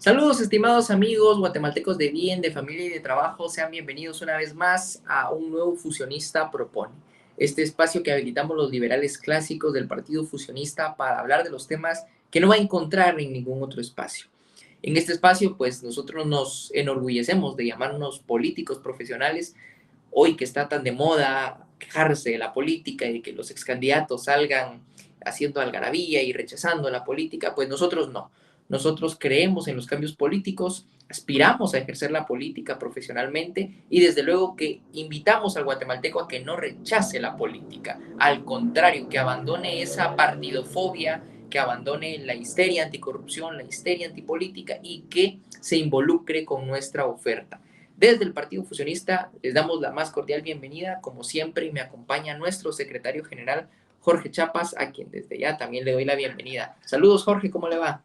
Saludos, estimados amigos guatemaltecos de bien, de familia y de trabajo. Sean bienvenidos una vez más a un nuevo Fusionista Propone. Este espacio que habilitamos los liberales clásicos del Partido Fusionista para hablar de los temas que no va a encontrar en ningún otro espacio. En este espacio, pues nosotros nos enorgullecemos de llamarnos políticos profesionales. Hoy que está tan de moda quejarse de la política y de que los excandidatos salgan haciendo algarabía y rechazando la política, pues nosotros no. Nosotros creemos en los cambios políticos, aspiramos a ejercer la política profesionalmente y desde luego que invitamos al guatemalteco a que no rechace la política, al contrario, que abandone esa partidofobia, que abandone la histeria anticorrupción, la histeria antipolítica y que se involucre con nuestra oferta. Desde el Partido Fusionista les damos la más cordial bienvenida. Como siempre, me acompaña nuestro secretario general, Jorge Chapas, a quien desde ya también le doy la bienvenida. Saludos, Jorge, ¿cómo le va?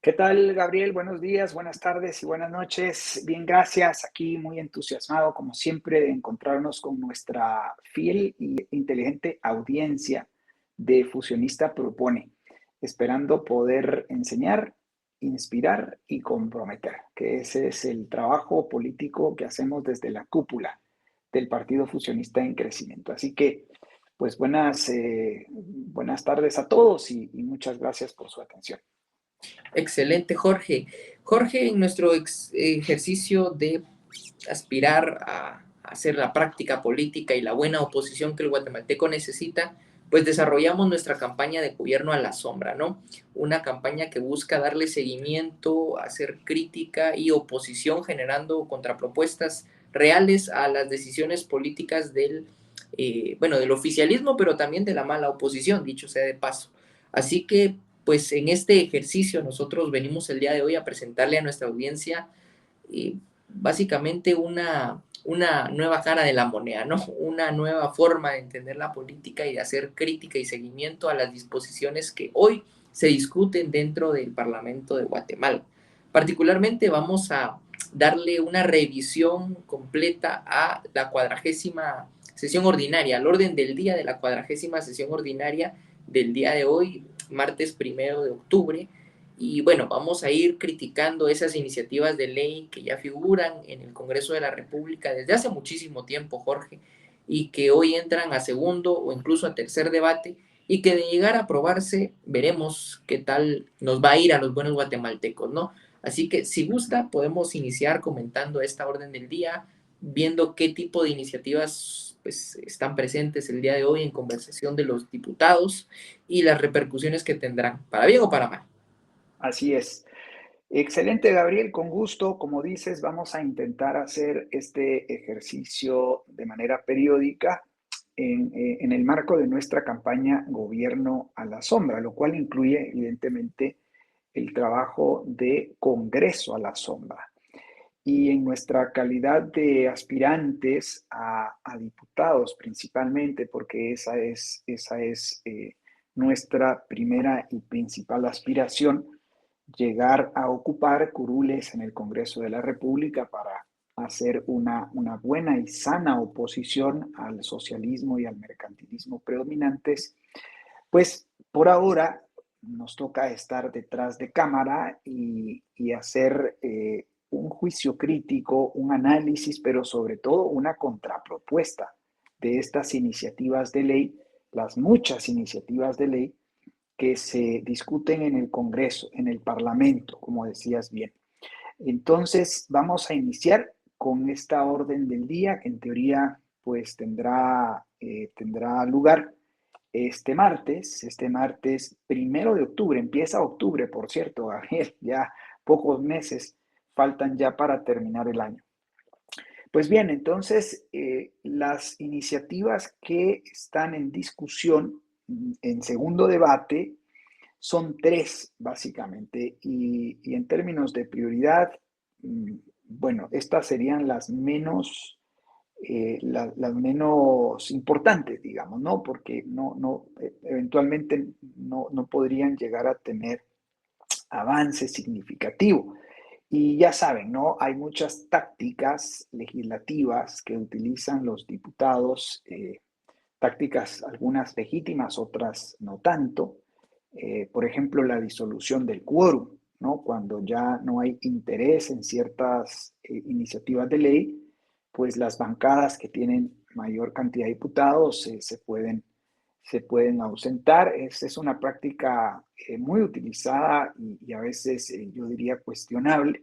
¿Qué tal, Gabriel? Buenos días, buenas tardes y buenas noches. Bien, gracias. Aquí muy entusiasmado, como siempre, de encontrarnos con nuestra fiel e inteligente audiencia de Fusionista Propone, esperando poder enseñar, inspirar y comprometer, que ese es el trabajo político que hacemos desde la cúpula del Partido Fusionista en Crecimiento. Así que, pues buenas tardes a todos y muchas gracias por su atención. Excelente, Jorge. Jorge, en nuestro ejercicio de aspirar a hacer la práctica política y la buena oposición que el guatemalteco necesita, pues desarrollamos nuestra campaña de gobierno a la sombra, ¿no? Una campaña que busca darle seguimiento, hacer crítica y oposición generando contrapropuestas reales a las decisiones políticas del oficialismo, pero también de la mala oposición, dicho sea de paso. Así que, pues en este ejercicio nosotros venimos el día de hoy a presentarle a nuestra audiencia básicamente una nueva cara de la moneda, ¿no? Una nueva forma de entender la política y de hacer crítica y seguimiento a las disposiciones que hoy se discuten dentro del Parlamento de Guatemala. Particularmente vamos a darle una revisión completa a la 40ª sesión ordinaria, al orden del día de la 40ª sesión ordinaria del día de hoy, martes 1 de octubre, y bueno, vamos a ir criticando esas iniciativas de ley que ya figuran en el Congreso de la República desde hace muchísimo tiempo, Jorge, y que hoy entran a segundo o incluso a tercer debate, y que de llegar a aprobarse veremos qué tal nos va a ir a los buenos guatemaltecos, ¿no? Así que si gusta, podemos iniciar comentando esta orden del día, viendo qué tipo de iniciativas pues, están presentes el día de hoy en conversación de los diputados y las repercusiones que tendrán, para bien o para mal. Así es. Excelente, Gabriel, con gusto. Como dices, vamos a intentar hacer este ejercicio de manera periódica en el marco de nuestra campaña Gobierno a la Sombra, lo cual incluye, evidentemente, el trabajo de Congreso a la Sombra. Y en nuestra calidad de aspirantes a diputados, principalmente, porque esa es nuestra primera y principal aspiración, llegar a ocupar curules en el Congreso de la República para hacer una buena y sana oposición al socialismo y al mercantilismo predominantes, pues por ahora nos toca estar detrás de cámara y hacer un juicio crítico, un análisis, pero sobre todo una contrapropuesta de estas iniciativas de ley, las muchas iniciativas de ley que se discuten en el Congreso, en el Parlamento, como decías bien. Entonces, vamos a iniciar con esta orden del día, que en teoría pues tendrá lugar este martes 1 de octubre. Empieza octubre, por cierto, Gabriel, ya pocos meses faltan ya para terminar el año. Pues bien, entonces las iniciativas que están en discusión en segundo debate son tres, básicamente, y en términos de prioridad, bueno, estas serían las menos importantes, digamos, ¿no? Porque eventualmente no podrían llegar a tener avance significativo. Y ya saben, ¿no? Hay muchas tácticas legislativas que utilizan los diputados, tácticas algunas legítimas, otras no tanto. Por ejemplo, la disolución del quórum. ¿no? Cuando ya no hay interés en ciertas iniciativas de ley, pues las bancadas que tienen mayor cantidad de diputados se pueden ausentar. Es una práctica muy utilizada y a veces yo diría cuestionable,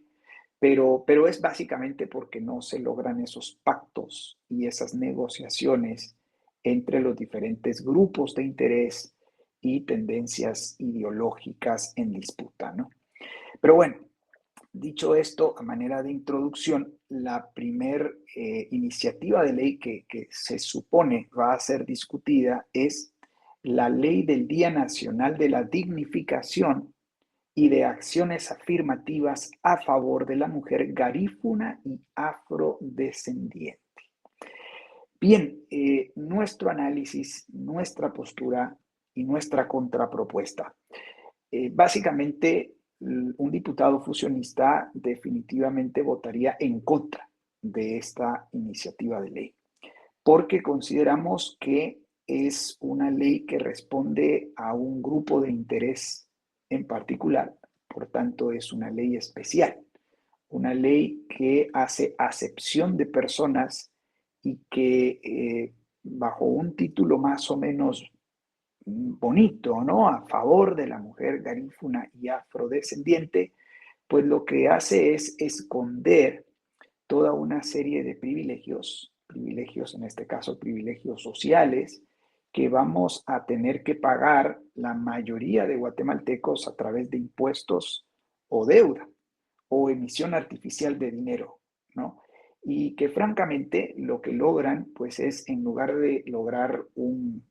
pero es básicamente porque no se logran esos pactos y esas negociaciones entre los diferentes grupos de interés y tendencias ideológicas en disputa, ¿no? Pero bueno, dicho esto, a manera de introducción, la primer iniciativa de ley que se supone va a ser discutida es la Ley del Día Nacional de la Dignificación y de Acciones Afirmativas a favor de la mujer garífuna y afrodescendiente. Bien, nuestro análisis, nuestra postura y nuestra contrapropuesta. Básicamente, un diputado fusionista definitivamente votaría en contra de esta iniciativa de ley, porque consideramos que es una ley que responde a un grupo de interés en particular, por tanto es una ley especial, una ley que hace acepción de personas y que bajo un título más o menos bonito, ¿no? A favor de la mujer garífuna y afrodescendiente, pues lo que hace es esconder toda una serie de privilegios, privilegios en este caso privilegios sociales, que vamos a tener que pagar la mayoría de guatemaltecos a través de impuestos o deuda o emisión artificial de dinero, ¿no? Y que francamente lo que logran, pues es en lugar de lograr un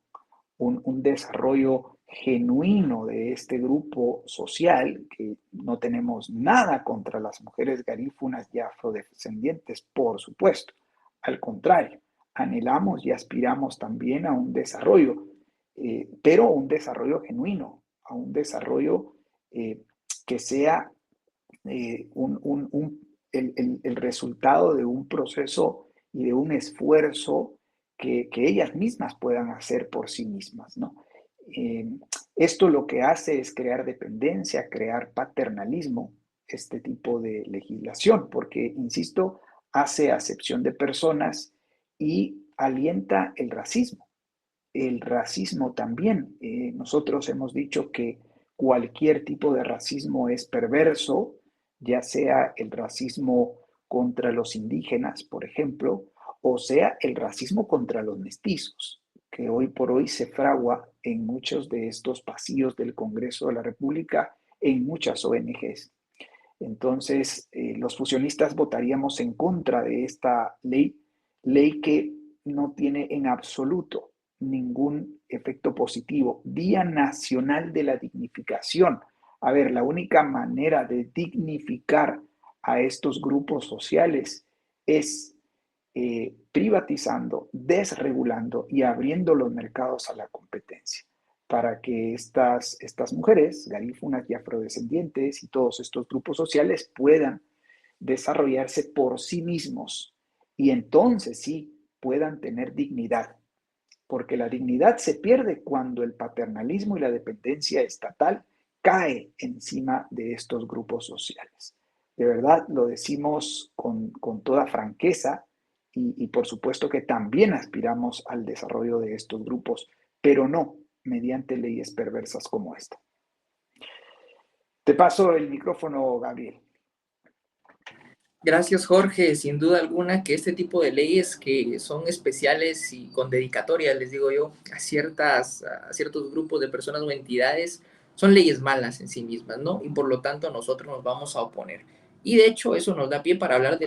desarrollo genuino de este grupo social, que no tenemos nada contra las mujeres garífunas y afrodescendientes, por supuesto. Al contrario, anhelamos y aspiramos también a un desarrollo, pero un desarrollo genuino, a un desarrollo que sea el resultado de un proceso y de un esfuerzo que ellas mismas puedan hacer por sí mismas, ¿no? Eh, Esto lo que hace es crear dependencia, crear paternalismo, este tipo de legislación, porque, insisto, hace acepción de personas y alienta el racismo. El racismo también. Nosotros hemos dicho que cualquier tipo de racismo es perverso, ya sea el racismo contra los indígenas, por ejemplo, o sea el racismo contra los mestizos, que hoy por hoy se fragua en muchos de estos pasillos del Congreso de la República, en muchas ONGs. Entonces, los fusionistas votaríamos en contra de esta ley que no tiene en absoluto ningún efecto positivo. Día Nacional de la Dignificación. A ver, la única manera de dignificar a estos grupos sociales es privatizando, desregulando y abriendo los mercados a la competencia para que estas mujeres, garífunas y afrodescendientes y todos estos grupos sociales puedan desarrollarse por sí mismos y entonces sí puedan tener dignidad, porque la dignidad se pierde cuando el paternalismo y la dependencia estatal cae encima de estos grupos sociales. De verdad, lo decimos con toda franqueza y por supuesto que también aspiramos al desarrollo de estos grupos, pero no mediante leyes perversas como esta. Te paso el micrófono, Gabriel. Gracias, Jorge. Sin duda alguna que este tipo de leyes que son especiales y con dedicatoria, les digo yo, a ciertos grupos de personas o entidades, son leyes malas en sí mismas, ¿no? Y por lo tanto nosotros nos vamos a oponer. Y de hecho eso nos da pie para hablar de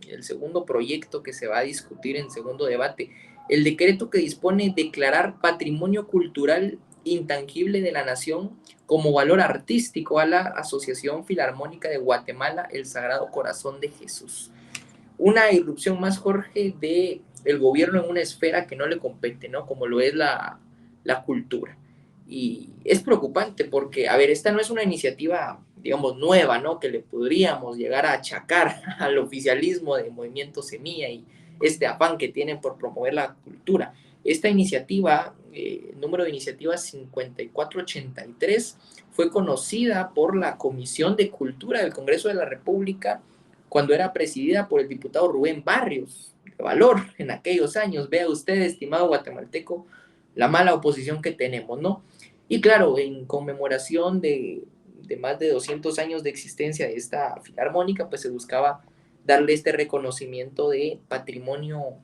el segundo proyecto que se va a discutir en segundo debate, el decreto que dispone declarar patrimonio cultural intangible de la nación como valor artístico a la Asociación Filarmónica de Guatemala, El Sagrado Corazón de Jesús. Una irrupción más, Jorge, de el gobierno en una esfera que no le compete, ¿no? Como lo es la cultura. Y es preocupante porque, a ver, esta no es una iniciativa, digamos, nueva, ¿no? Que le podríamos llegar a achacar al oficialismo de Movimiento Semilla y este afán que tienen por promover la cultura. Esta iniciativa, el número de iniciativas 5483, fue conocida por la Comisión de Cultura del Congreso de la República cuando era presidida por el diputado Rubén Barrios, de valor en aquellos años. Vea usted, estimado guatemalteco, la mala oposición que tenemos, ¿no? Y claro, en conmemoración de más de 200 años de existencia de esta filarmónica, pues se buscaba darle este reconocimiento de patrimonio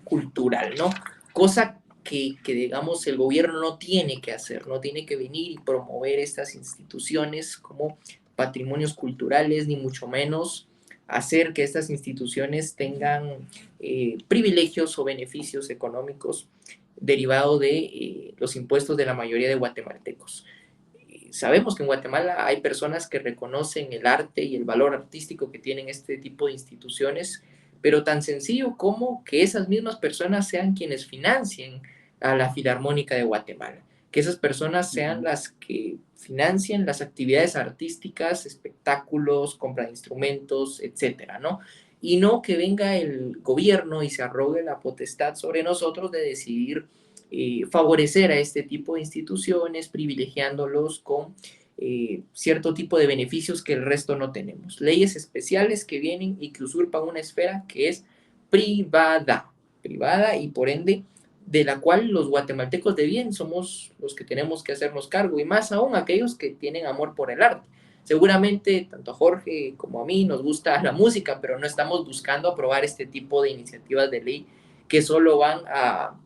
cultural, ¿no? Cosa que, digamos, el gobierno no tiene que hacer, no tiene que venir y promover estas instituciones como patrimonios culturales, ni mucho menos hacer que estas instituciones tengan privilegios o beneficios económicos derivados de los impuestos de la mayoría de guatemaltecos. Sabemos que en Guatemala hay personas que reconocen el arte y el valor artístico que tienen este tipo de instituciones, pero tan sencillo como que esas mismas personas sean quienes financien a la Filarmónica de Guatemala, que esas personas sean las que financien las actividades artísticas, espectáculos, compra de instrumentos, etcétera, ¿no? Y no que venga el gobierno y se arrogue la potestad sobre nosotros de decidir favorecer a este tipo de instituciones, privilegiándolos con cierto tipo de beneficios que el resto no tenemos. Leyes especiales que vienen y que usurpan una esfera que es privada y por ende de la cual los guatemaltecos de bien somos los que tenemos que hacernos cargo, y más aún aquellos que tienen amor por el arte. Seguramente tanto a Jorge como a mí nos gusta la música, pero no estamos buscando aprobar este tipo de iniciativas de ley que solo van a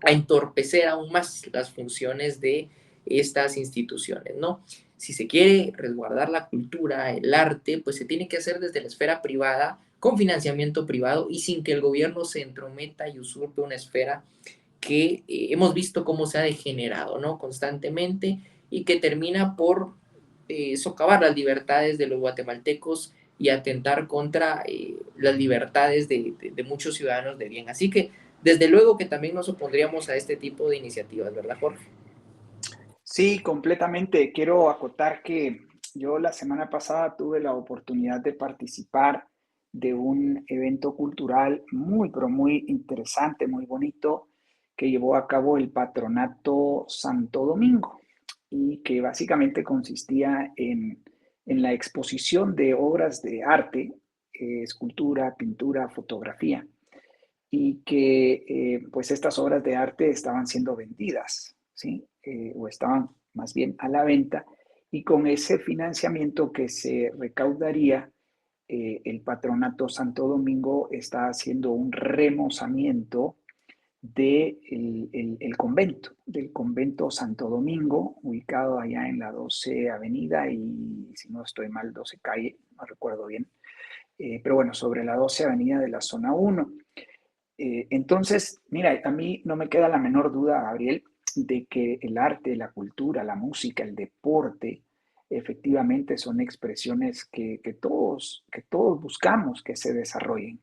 entorpecer aún más las funciones de estas instituciones, ¿no? Si se quiere resguardar la cultura, el arte, pues se tiene que hacer desde la esfera privada, con financiamiento privado y sin que el gobierno se entrometa y usurpe una esfera que hemos visto cómo se ha degenerado, ¿no? Constantemente, y que termina por socavar las libertades de los guatemaltecos y atentar contra las libertades de muchos ciudadanos de bien. Así que, desde luego que también nos opondríamos a este tipo de iniciativas, ¿verdad, Jorge? Sí, completamente. Quiero acotar que yo la semana pasada tuve la oportunidad de participar de un evento cultural muy, pero muy interesante, muy bonito, que llevó a cabo el Patronato Santo Domingo y que básicamente consistía en la exposición de obras de arte, escultura, pintura, fotografía, y que pues estas obras de arte estaban siendo vendidas, ¿sí? O estaban más bien a la venta, y con ese financiamiento que se recaudaría, el Patronato Santo Domingo está haciendo un remozamiento del convento, del convento Santo Domingo, ubicado allá en la 12 Avenida y, si no estoy mal, 12 Calle, no recuerdo bien, pero bueno, sobre la 12 Avenida de la zona 1. Entonces, mira, a mí no me queda la menor duda, Gabriel, de que el arte, la cultura, la música, el deporte, efectivamente son expresiones que todos buscamos que se desarrollen,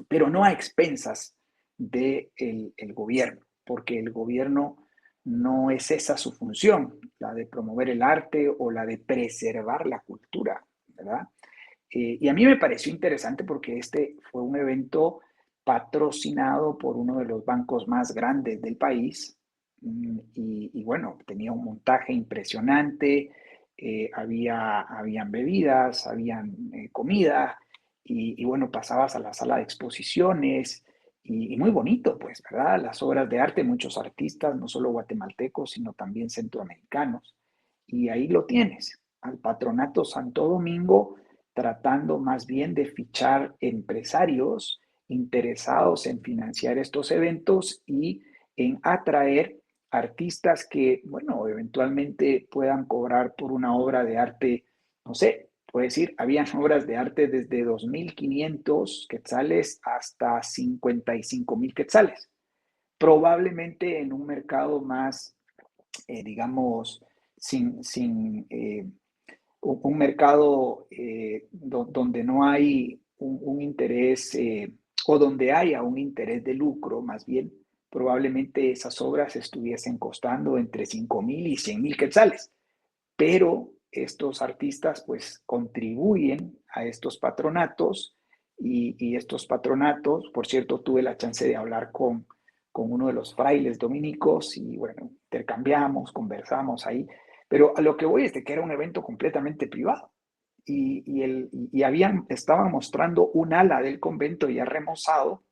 pero no a expensas del el gobierno, porque el gobierno no es esa su función, la de promover el arte o la de preservar la cultura, ¿verdad? Y a mí me pareció interesante porque este fue un evento patrocinado por uno de los bancos más grandes del país, y bueno, tenía un montaje impresionante, habían bebidas, habían comida, y bueno, pasabas a la sala de exposiciones y muy bonito, pues, ¿verdad? Las obras de arte, muchos artistas, no solo guatemaltecos, sino también centroamericanos. Y ahí lo tienes, al Patronato Santo Domingo tratando más bien de fichar empresarios interesados en financiar estos eventos y en atraer artistas que, bueno, eventualmente puedan cobrar por una obra de arte, no sé, puedo decir, habían obras de arte desde 2.500 quetzales hasta 55.000 quetzales. Probablemente en un mercado más, digamos, sin un mercado donde no hay un interés, o donde haya un interés de lucro, más bien, probablemente esas obras estuviesen costando entre 5,000 y 100,000 quetzales, pero estos artistas pues contribuyen a estos patronatos y estos patronatos, por cierto, tuve la chance de hablar con uno de los frailes dominicos y bueno, intercambiamos, conversamos ahí, pero a lo que voy es de que era un evento completamente privado estaban mostrando un ala del convento ya remozado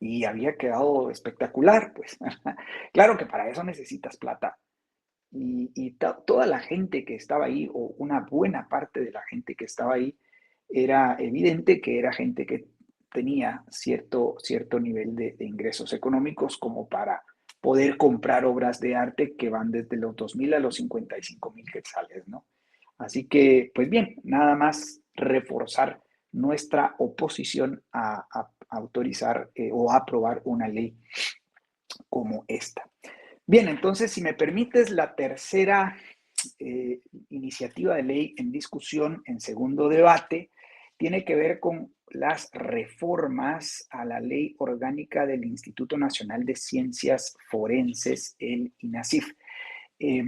y había quedado espectacular, pues. Claro que para eso necesitas plata. Toda la gente que estaba ahí, o una buena parte de la gente que estaba ahí, era evidente que era gente que tenía cierto nivel de ingresos económicos como para poder comprar obras de arte que van desde los 2,000 a los 55,000 quetzales, ¿no? Así que, pues bien, nada más reforzar nuestra oposición a autorizar o a aprobar una ley como esta. Bien, entonces, si me permites, la tercera iniciativa de ley en discusión en segundo debate tiene que ver con las reformas a la Ley Orgánica del Instituto Nacional de Ciencias Forenses, el INACIF. Eh,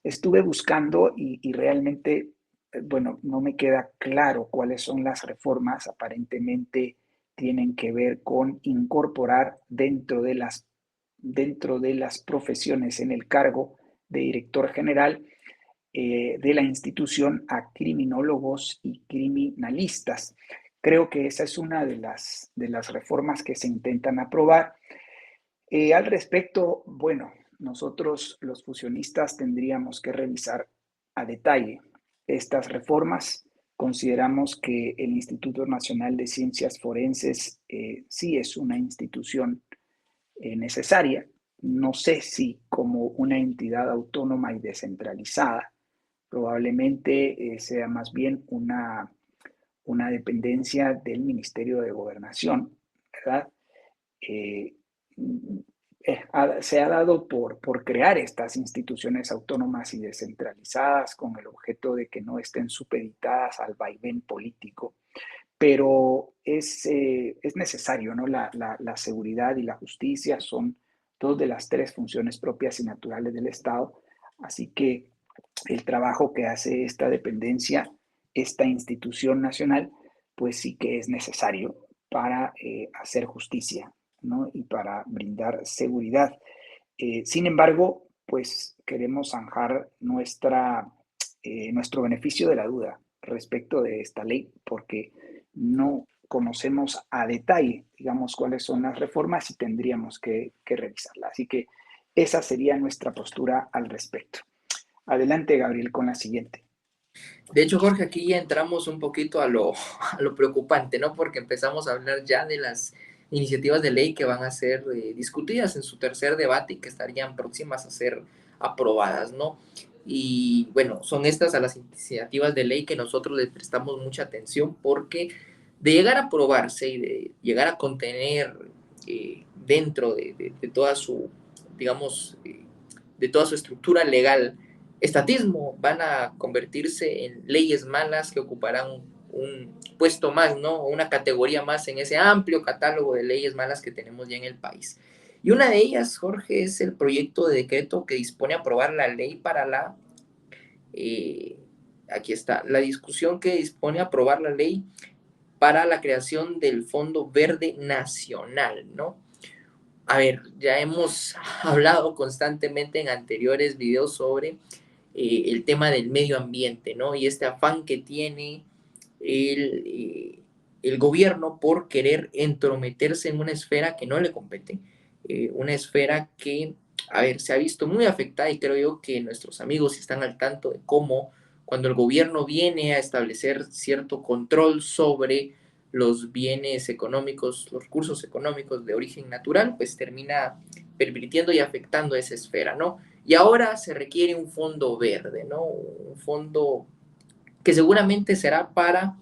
Estuve buscando y realmente, bueno, no me queda claro cuáles son las reformas. Aparentemente tienen que ver con incorporar dentro de las profesiones en el cargo de director general de la institución a criminólogos y criminalistas. Creo que esa es una de las reformas que se intentan aprobar. Al respecto, bueno, nosotros los fusionistas tendríamos que revisar a detalle estas reformas. Consideramos que el Instituto Nacional de Ciencias Forenses sí es una institución necesaria. No sé si como una entidad autónoma y descentralizada, probablemente sea más bien una dependencia del Ministerio de Gobernación, ¿verdad? Eh, Se ha dado por crear estas instituciones autónomas y descentralizadas con el objeto de que no estén supeditadas al vaivén político, pero es necesario, ¿no? La seguridad y la justicia son dos de las tres funciones propias y naturales del Estado, así que el trabajo que hace esta dependencia, esta institución nacional, pues sí que es necesario para hacer justicia, ¿no? Y para brindar seguridad. Sin embargo, pues queremos zanjar nuestro beneficio de la duda respecto de esta ley, porque no conocemos a detalle, digamos, cuáles son las reformas y tendríamos que revisarlas. Así que esa sería nuestra postura al respecto. Adelante, Gabriel, con la siguiente. De hecho, Jorge, aquí ya entramos un poquito a lo preocupante, ¿no? Porque empezamos a hablar ya de las iniciativas de ley que van a ser discutidas en su tercer debate y que estarían próximas a ser aprobadas, ¿no? Y bueno, son estas a las iniciativas de ley que nosotros les prestamos mucha atención porque de llegar a aprobarse y de llegar a contener dentro de toda su, digamos, de toda su estructura legal, estatismo, van a convertirse en leyes malas que ocuparán un puesto más, ¿no? O una categoría más en ese amplio catálogo de leyes malas que tenemos ya en el país. Y una de ellas, Jorge, es el proyecto de decreto que dispone a aprobar la ley para la, aquí está, la discusión que dispone a aprobar la ley para la creación del Fondo Verde Nacional, ¿no? A ver, ya hemos hablado constantemente en anteriores videos sobre el tema del medio ambiente, ¿no? Y este afán que tiene el gobierno por querer entrometerse en una esfera que no le compete, una esfera que, a ver, se ha visto muy afectada y creo yo que nuestros amigos están al tanto de cómo cuando el gobierno viene a establecer cierto control sobre los bienes económicos, los recursos económicos de origen natural, pues termina pervirtiendo y afectando esa esfera, ¿no? Y ahora se requiere un fondo verde, ¿no? Un fondo que seguramente será para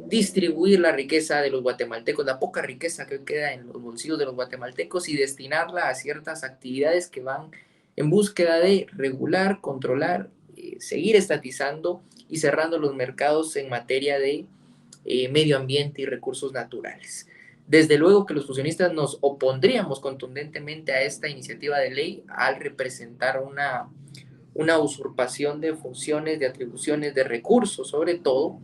distribuir la riqueza de los guatemaltecos, la poca riqueza que queda en los bolsillos de los guatemaltecos y destinarla a ciertas actividades que van en búsqueda de regular, controlar, seguir estatizando y cerrando los mercados en materia de medio ambiente y recursos naturales. Desde luego que los fusionistas nos opondríamos contundentemente a esta iniciativa de ley al representar una usurpación de funciones, de atribuciones, de recursos, sobre todo,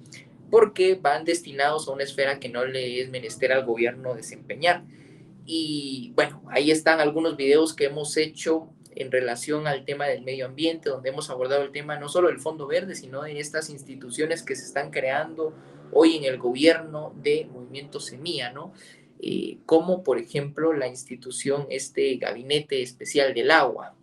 porque van destinados a una esfera que no le es menester al gobierno desempeñar. Y bueno, ahí están algunos videos que hemos hecho en relación al tema del medio ambiente, donde hemos abordado el tema no solo del Fondo Verde, sino de estas instituciones que se están creando hoy en el gobierno de Movimiento Semilla, ¿no? Como por ejemplo la institución, este Gabinete Especial del Agua,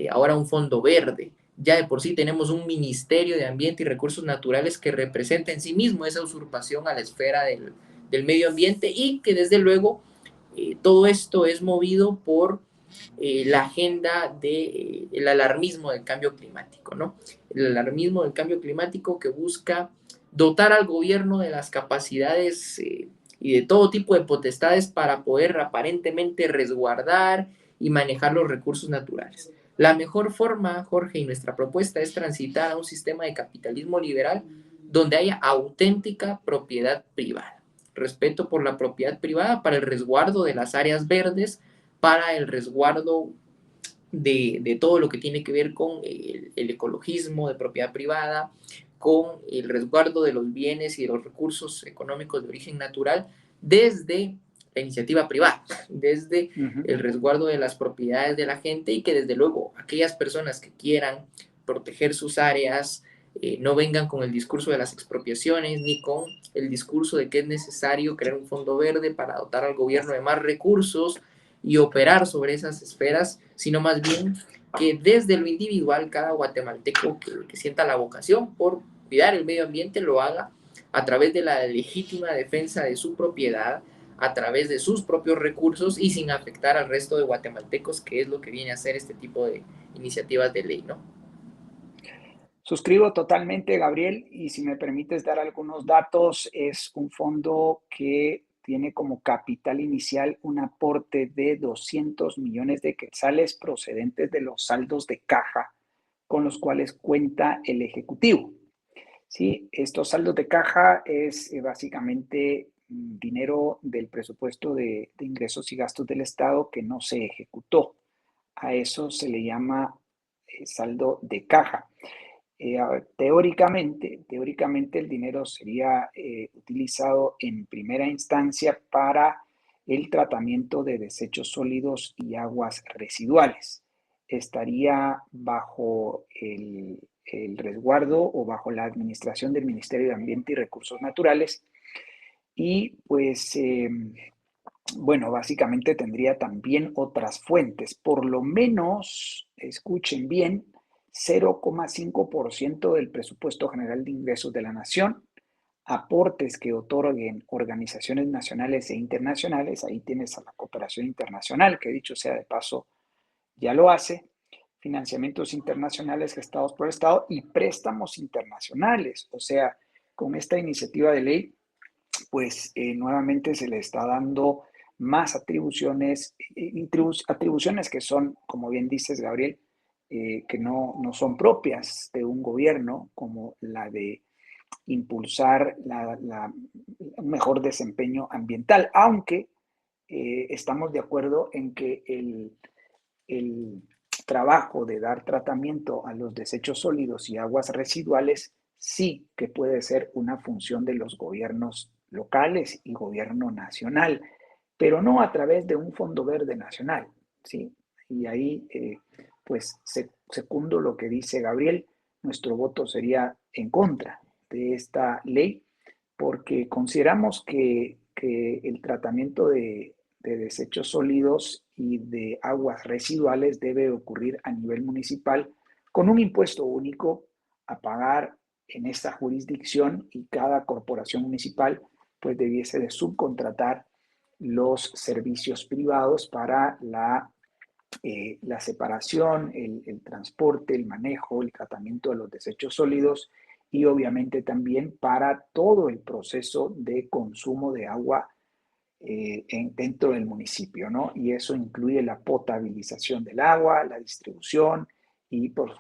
ahora un Fondo Verde. Ya de por sí tenemos un Ministerio de Ambiente y Recursos Naturales que representa en sí mismo esa usurpación a la esfera del medio ambiente y que desde luego todo esto es movido por la agenda del alarmismo del cambio climático, ¿no? El alarmismo del cambio climático que busca dotar al gobierno de las capacidades y de todo tipo de potestades para poder aparentemente resguardar y manejar los recursos naturales. La mejor forma, Jorge, y nuestra propuesta es transitar a un sistema de capitalismo liberal donde haya auténtica propiedad privada, respeto por la propiedad privada para el resguardo de las áreas verdes, para el resguardo de todo lo que tiene que ver con el ecologismo de propiedad privada, con el resguardo de los bienes y de los recursos económicos de origen natural desde la iniciativa privada, desde el resguardo de las propiedades de la gente y que desde luego aquellas personas que quieran proteger sus áreas no vengan con el discurso de las expropiaciones ni con el discurso de que es necesario crear un fondo verde para dotar al gobierno de más recursos y operar sobre esas esferas, sino más bien que desde lo individual cada guatemalteco que sienta la vocación por cuidar el medio ambiente lo haga a través de la legítima defensa de su propiedad, a través de sus propios recursos y sin afectar al resto de guatemaltecos, que es lo que viene a hacer este tipo de iniciativas de ley, ¿no? Suscribo totalmente, Gabriel, y si me permites dar algunos datos, es un fondo que tiene como capital inicial un aporte de 200 millones de quetzales procedentes de los saldos de caja con los cuales cuenta el Ejecutivo. Sí, estos saldos de caja es básicamente dinero del presupuesto de ingresos y gastos del Estado que no se ejecutó. A eso se le llama saldo de caja. Teóricamente el dinero sería utilizado en primera instancia para el tratamiento de desechos sólidos y aguas residuales. Estaría bajo el resguardo o bajo la administración del Ministerio de Ambiente y Recursos Naturales y pues bueno, básicamente tendría también otras fuentes, por lo menos, escuchen bien, 0,5% del presupuesto general de ingresos de la nación, aportes que otorguen organizaciones nacionales e internacionales, ahí tienes a la cooperación internacional, que dicho sea de paso, ya lo hace, financiamientos internacionales gestados por el Estado y préstamos internacionales, o sea, con esta iniciativa de ley pues nuevamente se le está dando más atribuciones que son, como bien dices, Gabriel, que no son propias de un gobierno, como la de impulsar un mejor desempeño ambiental, aunque estamos de acuerdo en que el trabajo de dar tratamiento a los desechos sólidos y aguas residuales sí que puede ser una función de los gobiernos locales y gobierno nacional, pero no a través de un fondo verde nacional, ¿sí? Y ahí, pues, secundo lo que dice Gabriel, nuestro voto sería en contra de esta ley porque consideramos que el tratamiento de desechos sólidos y de aguas residuales debe ocurrir a nivel municipal con un impuesto único a pagar en esta jurisdicción y cada corporación municipal pues debiese de subcontratar los servicios privados para la separación, el transporte, el manejo, el tratamiento de los desechos sólidos y obviamente también para todo el proceso de consumo de agua dentro del municipio, ¿no? Y eso incluye la potabilización del agua, la distribución y por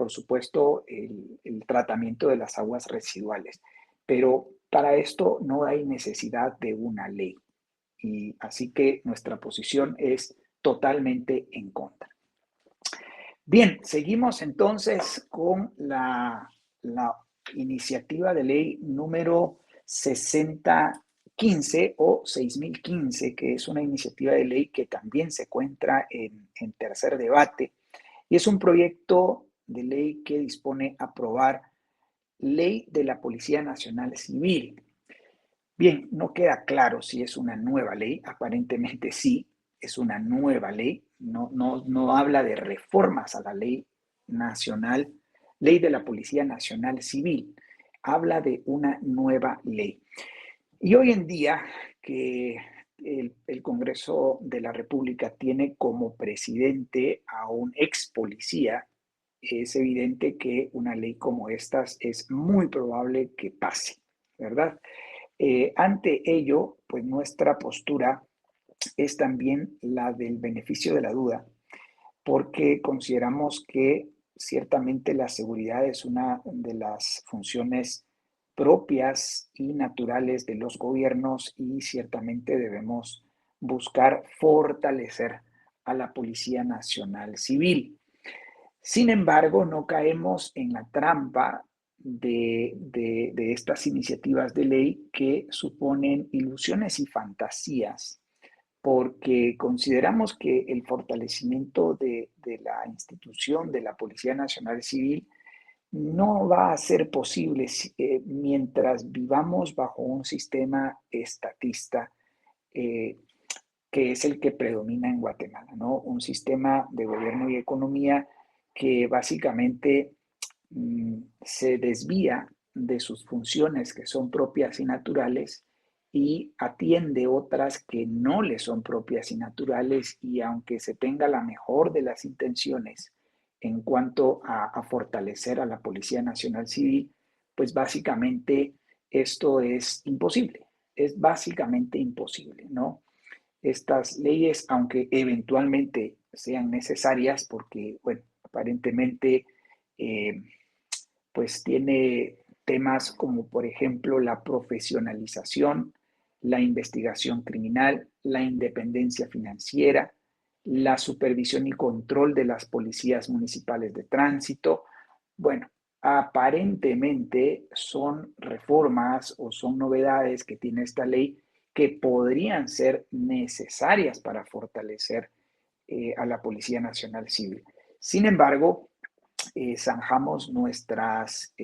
supuesto el tratamiento de las aguas residuales. Pero para esto no hay necesidad de una ley. y así que nuestra posición es totalmente en contra. Bien, seguimos entonces con la iniciativa de ley número 6015 o 6015, que es una iniciativa de ley que también se encuentra en tercer debate, y es un proyecto de ley que dispone aprobar ley de la Policía Nacional Civil. Bien, no queda claro si es una nueva ley, aparentemente sí, es una nueva ley, no habla de reformas a la ley nacional, ley de la Policía Nacional Civil, habla de una nueva ley. Y hoy en día que el Congreso de la República tiene como presidente a un ex policía, es evidente que una ley como estas es muy probable que pase, ¿verdad? Ante ello, pues nuestra postura es también la del beneficio de la duda, porque consideramos que ciertamente la seguridad es una de las funciones propias y naturales de los gobiernos y ciertamente debemos buscar fortalecer a la Policía Nacional Civil. Sin embargo, no caemos en la trampa de estas iniciativas de ley que suponen ilusiones y fantasías, porque consideramos que el fortalecimiento de la institución de la Policía Nacional Civil no va a ser posible mientras vivamos bajo un sistema estatista eh, que es el que predomina en Guatemala, ¿no? Un sistema de gobierno y economía que básicamente se desvía de sus funciones que son propias y naturales y atiende otras que no le son propias y naturales, y aunque se tenga la mejor de las intenciones en cuanto a fortalecer a la Policía Nacional Civil, pues básicamente esto es básicamente imposible, ¿no? Estas leyes, aunque eventualmente sean necesarias, porque, bueno, aparentemente, eh, pues tiene temas como, por ejemplo, la profesionalización, la investigación criminal, la independencia financiera, la supervisión y control de las policías municipales de tránsito. Bueno, aparentemente son reformas o son novedades que tiene esta ley que podrían ser necesarias para fortalecer a la Policía Nacional Civil. Sin embargo, zanjamos nuestras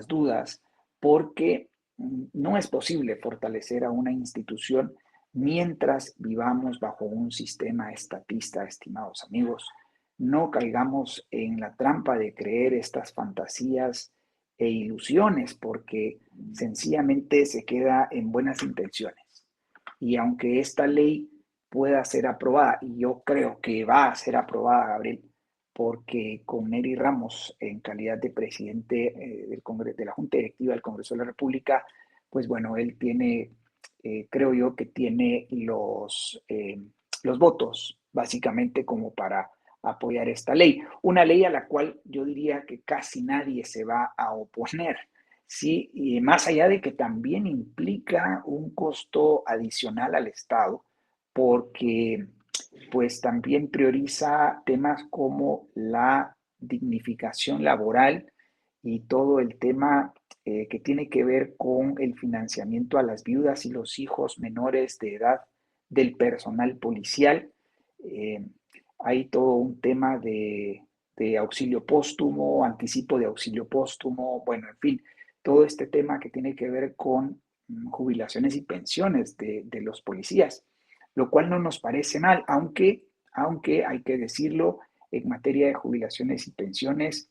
dudas porque no es posible fortalecer a una institución mientras vivamos bajo un sistema estatista, estimados amigos. No caigamos en la trampa de creer estas fantasías e ilusiones porque sencillamente se queda en buenas intenciones. Y aunque esta ley pueda ser aprobada, y yo creo que va a ser aprobada, Gabriel, porque con Neri Ramos en calidad de presidente del Congreso, de la Junta Directiva del Congreso de la República, pues bueno, él tiene, creo yo que tiene los votos básicamente como para apoyar esta ley. Una ley a la cual yo diría que casi nadie se va a oponer, ¿sí? Y más allá de que también implica un costo adicional al Estado, porque pues también prioriza temas como la dignificación laboral y todo el tema que tiene que ver con el financiamiento a las viudas y los hijos menores de edad del personal policial. Eh, Hay todo un tema de auxilio póstumo, anticipo de auxilio póstumo, bueno, en fin, todo este tema que tiene que ver con jubilaciones y pensiones de los policías, lo cual no nos parece mal, aunque hay que decirlo, en materia de jubilaciones y pensiones,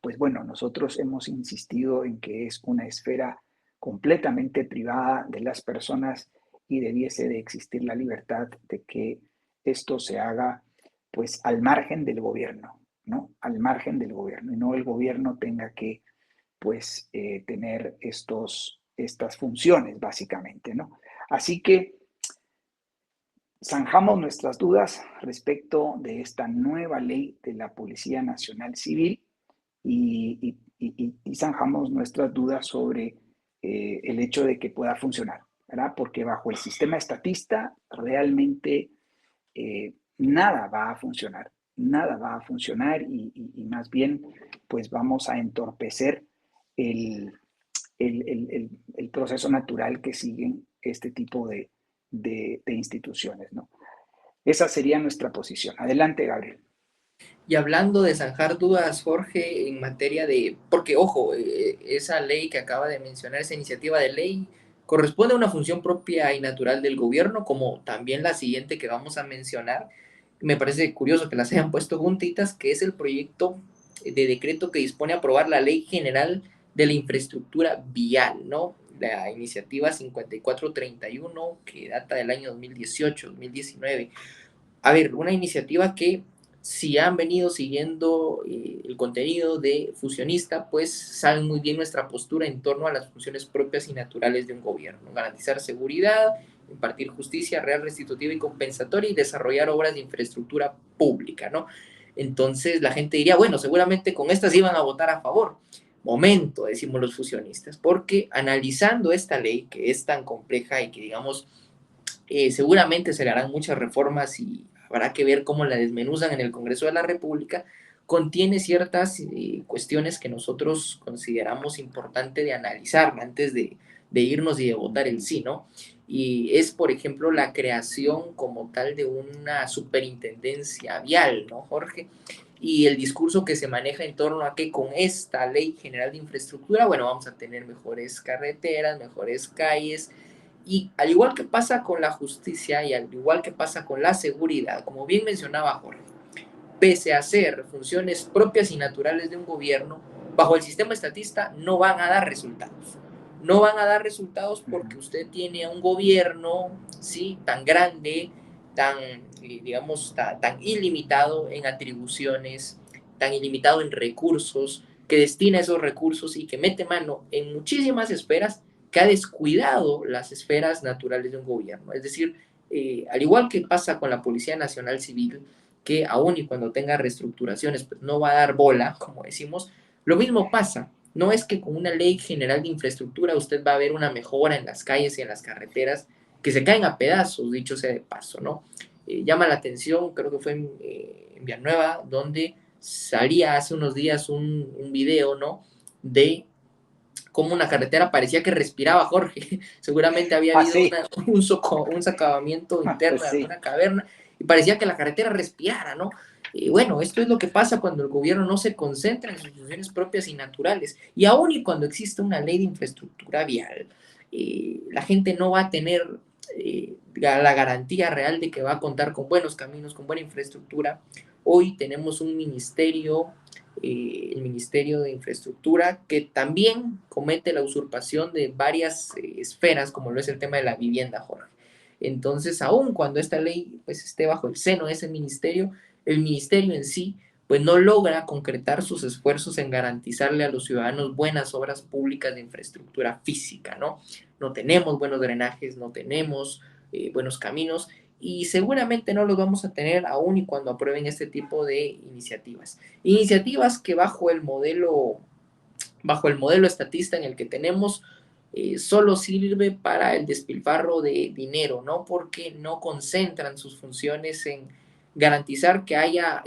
pues bueno, nosotros hemos insistido en que es una esfera completamente privada de las personas y debiese de existir la libertad de que esto se haga pues al margen del gobierno, ¿no? Al margen del gobierno y no el gobierno tenga que pues tener estas funciones básicamente, ¿no? Así que zanjamos nuestras dudas respecto de esta nueva ley de la Policía Nacional Civil y zanjamos nuestras dudas sobre el hecho de que pueda funcionar. ¿verdad? Porque bajo el sistema estatista realmente nada va a funcionar, nada va a funcionar y más bien pues vamos a entorpecer el, el proceso natural que siguen este tipo de instituciones, ¿no? Esa sería nuestra posición. Adelante, Gabriel. Y hablando de zanjar dudas, Jorge, en materia de, porque ojo, esa ley que acaba de mencionar, esa iniciativa de ley, corresponde a una función propia y natural del gobierno, como también la siguiente que vamos a mencionar. Me parece curioso que las hayan puesto juntitas, que es el proyecto de decreto que dispone a aprobar la Ley General de la Infraestructura Vial, ¿no? La iniciativa 5431, que data del año 2018-2019. A ver, una iniciativa que si han venido siguiendo el contenido de Fusionista, pues saben muy bien nuestra postura en torno a las funciones propias y naturales de un gobierno. Garantizar seguridad, impartir justicia real, restitutiva y compensatoria y desarrollar obras de infraestructura pública, ¿no? Entonces la gente diría, bueno, seguramente con estas iban a votar a favor. Momento, decimos los fusionistas, porque analizando esta ley que es tan compleja y que digamos seguramente se le harán muchas reformas y habrá que ver cómo la desmenuzan en el Congreso de la República, contiene ciertas cuestiones que nosotros consideramos importante de analizar antes de irnos y de votar el sí, ¿no? Y es, por ejemplo, la creación como tal de una superintendencia vial, ¿no, Jorge? Y el discurso que se maneja en torno a que con esta ley general de infraestructura, bueno, vamos a tener mejores carreteras, mejores calles, y al igual que pasa con la justicia y al igual que pasa con la seguridad, como bien mencionaba Jorge, pese a ser funciones propias y naturales de un gobierno, bajo el sistema estatista no van a dar resultados. No van a dar resultados porque usted tiene un gobierno, ¿sí?, tan grande, tan, digamos, tan ilimitado en atribuciones, tan ilimitado en recursos, que destina esos recursos y que mete mano en muchísimas esferas que ha descuidado las esferas naturales de un gobierno. Es decir, al igual que pasa con la Policía Nacional Civil, que aún y cuando tenga reestructuraciones, pues no va a dar bola, como decimos, lo mismo pasa. No es que con una ley general de infraestructura usted va a ver una mejora en las calles y en las carreteras que se caen a pedazos, dicho sea de paso, ¿no? Llama la atención, creo que fue en Villanueva, donde salía hace unos días un video, ¿no? De cómo una carretera parecía que respiraba, Jorge. Seguramente había Ah, habido sí, un socavamiento interno de sí, alguna caverna y parecía que la carretera respirara, ¿no? Y bueno, esto es lo que pasa cuando el gobierno no se concentra en sus funciones propias y naturales. Y aún y cuando existe una ley de infraestructura vial, la gente no va a tener la garantía real de que va a contar con buenos caminos, con buena infraestructura. Hoy tenemos un ministerio, el Ministerio de Infraestructura, que también comete la usurpación de varias esferas, como lo es el tema de la vivienda, Jorge. Entonces, aun cuando esta ley pues, esté bajo el seno de ese ministerio, el ministerio en sí pues no logra concretar sus esfuerzos en garantizarle a los ciudadanos buenas obras públicas de infraestructura física, ¿no? No tenemos buenos drenajes, no tenemos buenos caminos y seguramente no los vamos a tener aún y cuando aprueben este tipo de iniciativas. Iniciativas que bajo el modelo estatista en el que tenemos, solo sirve para el despilfarro de dinero, ¿no? Porque no concentran sus funciones en garantizar que haya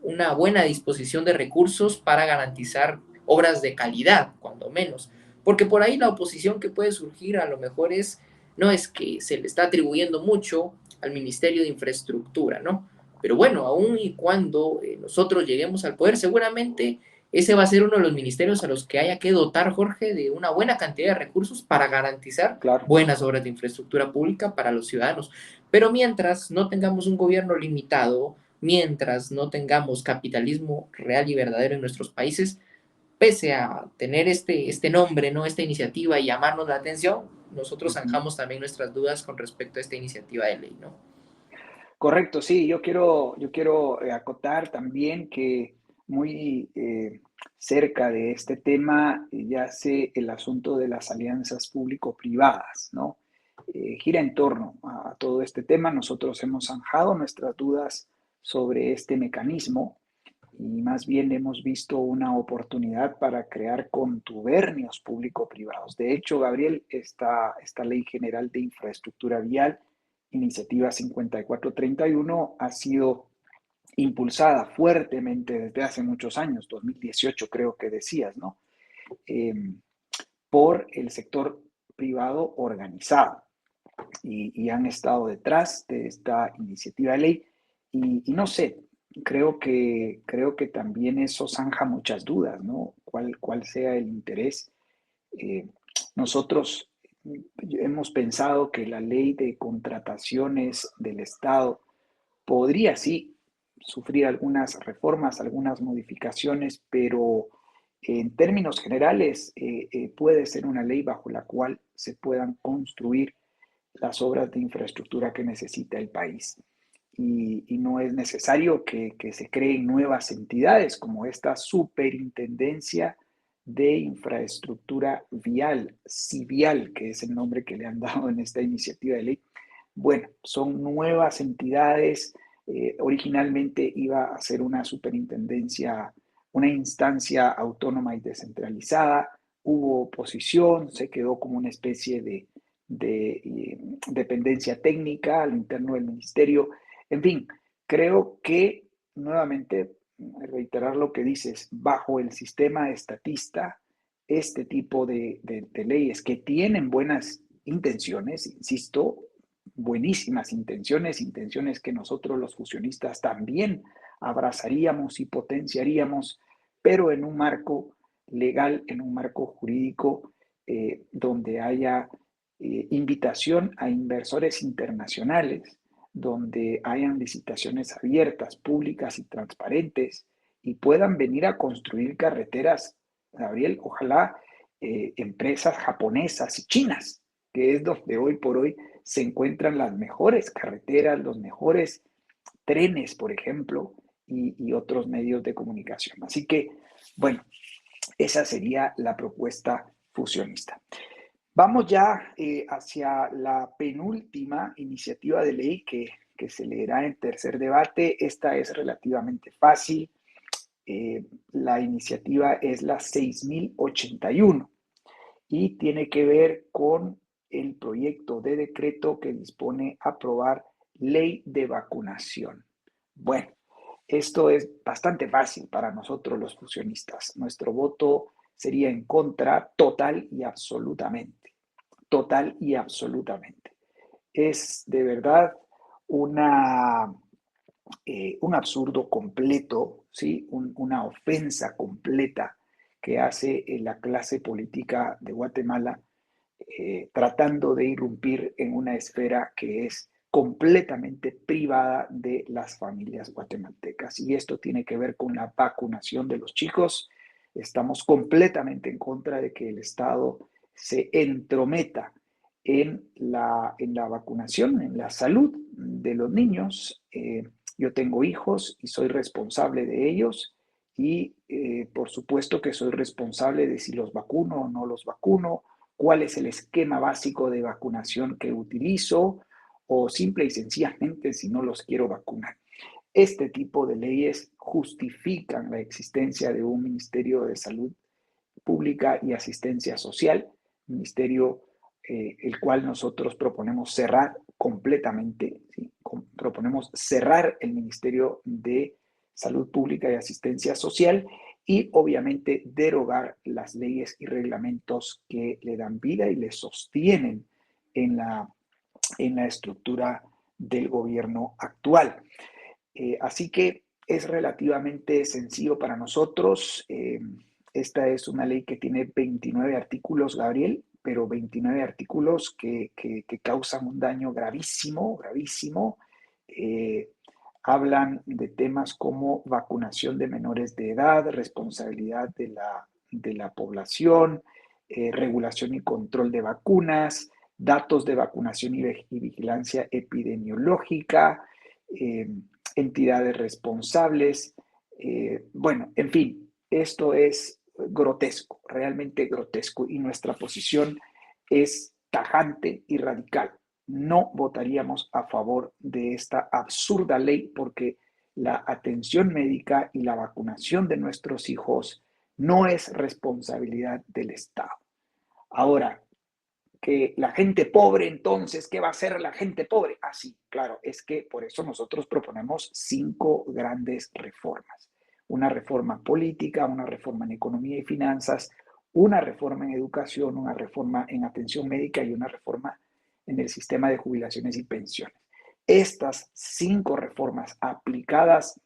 una buena disposición de recursos para garantizar obras de calidad, cuando menos. Porque por ahí la oposición que puede surgir a lo mejor es, no es que se le está atribuyendo mucho al Ministerio de Infraestructura, ¿no? Pero bueno, aún y cuando nosotros lleguemos al poder, seguramente ese va a ser uno de los ministerios a los que haya que dotar, Jorge, de una buena cantidad de recursos para garantizar claro. buenas obras de infraestructura pública para los ciudadanos. Pero mientras no tengamos un gobierno limitado, mientras no tengamos capitalismo real y verdadero en nuestros países, pese a tener este nombre, ¿no? Esta iniciativa y llamarnos la atención, nosotros zanjamos también nuestras dudas con respecto a esta iniciativa de ley, ¿no? Correcto, sí, yo quiero acotar también que muy cerca de este tema yace el asunto de las alianzas público-privadas, ¿no? Gira en torno a todo este tema. Nosotros hemos zanjado nuestras dudas sobre este mecanismo y más bien hemos visto una oportunidad para crear contubernios público-privados. De hecho, Gabriel, esta Ley General de Infraestructura Vial, Iniciativa 5431, ha sido impulsada fuertemente desde hace muchos años, 2018 creo que decías, ¿no? Eh, por el sector privado organizado y han estado detrás de esta iniciativa de ley y no sé, creo que también eso zanja muchas dudas, ¿no? ¿Cuál sea el interés? Eh, nosotros hemos pensado que la ley de contrataciones del Estado podría sí sufrir algunas reformas, algunas modificaciones, pero en términos generales puede ser una ley bajo la cual se puedan construir las obras de infraestructura que necesita el país. Y no es necesario que se creen nuevas entidades como esta superintendencia de infraestructura vial, CIVIAL, que es el nombre que le han dado en esta iniciativa de ley. Bueno, son nuevas entidades. Originalmente iba a ser una superintendencia, una instancia autónoma y descentralizada. Hubo oposición, se quedó como una especie de dependencia técnica al interno del ministerio. En fin, creo que nuevamente, reiterar lo que dices, bajo el sistema estatista, este tipo de leyes que tienen buenas intenciones, insisto, buenísimas intenciones, intenciones que nosotros los fusionistas también abrazaríamos y potenciaríamos, pero en un marco legal, en un marco jurídico donde haya invitación a inversores internacionales, donde hayan licitaciones abiertas, públicas y transparentes y puedan venir a construir carreteras, Gabriel, ojalá empresas japonesas y chinas, que es donde hoy por hoy se encuentran las mejores carreteras, los mejores trenes, por ejemplo, y otros medios de comunicación. Así que, bueno, esa sería la propuesta fusionista. Vamos ya hacia la penúltima iniciativa de ley que se leerá en tercer debate. Esta es relativamente fácil. La iniciativa es la 6081 y tiene que ver con el proyecto de decreto que dispone aprobar ley de vacunación. Bueno, esto es bastante fácil para nosotros los fusionistas. Nuestro voto sería en contra total y absolutamente. Total y absolutamente. Es de verdad una, un absurdo completo, ¿sí? Una ofensa completa que hace la clase política de Guatemala tratando de irrumpir en una esfera que es completamente privada de las familias guatemaltecas. Y esto tiene que ver con la vacunación de los chicos. Estamos completamente en contra de que el Estado se entrometa en la vacunación, en la salud de los niños. Yo tengo hijos y soy responsable de ellos y por supuesto que soy responsable de si los vacuno o no los vacuno, cuál es el esquema básico de vacunación que utilizo o simple y sencillamente si no los quiero vacunar. Este tipo de leyes justifican la existencia de un Ministerio de Salud Pública y Asistencia Social, ministerio el cual nosotros proponemos cerrar completamente, ¿sí? Proponemos cerrar el Ministerio de Salud Pública y Asistencia Social y obviamente derogar las leyes y reglamentos que le dan vida y le sostienen en la estructura del gobierno actual. Así que es relativamente sencillo para nosotros. Esta es una ley que tiene 29 artículos, Gabriel, pero 29 artículos que causan un daño gravísimo, gravísimo. Eh, Hablan de temas como vacunación de menores de edad, responsabilidad de la población, regulación y control de vacunas, datos de vacunación y vigilancia epidemiológica, eh, entidades responsables. Bueno, en fin, esto es grotesco, realmente grotesco, y nuestra posición es tajante y radical. No votaríamos a favor de esta absurda ley porque la atención médica y la vacunación de nuestros hijos no es responsabilidad del Estado. Ahora, que la gente pobre, entonces, ¿qué va a hacer la gente pobre? Ah, sí, claro, es que por eso nosotros proponemos 5 grandes reformas. Una reforma política, una reforma en economía y finanzas, una reforma en educación, una reforma en atención médica y una reforma en el sistema de jubilaciones y pensiones. Estas 5 reformas aplicadas